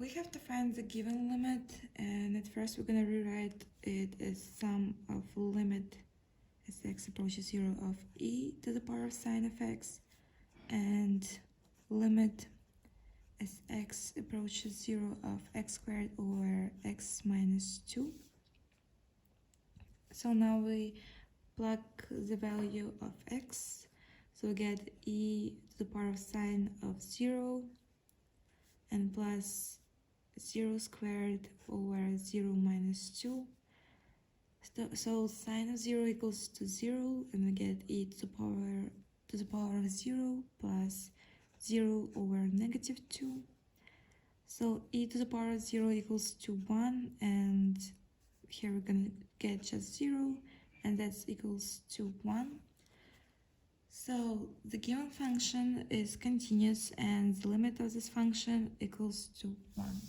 We have to find the given limit, and at first we're going to rewrite it as sum of limit as x approaches 0 of e to the power of sine of x and limit as x approaches 0 of x squared over x minus 2. So now we plug the value of x, so we get e to the power of sine of 0 and plus 0 squared over 0 minus 2. So sine of 0 equals to 0, and we get e to the power of 0 plus 0 over negative 2. So e to the power of 0 equals to 1, and here we're going to get just 0, and that's equals to 1. So the given function is continuous, and the limit of this function equals to 1.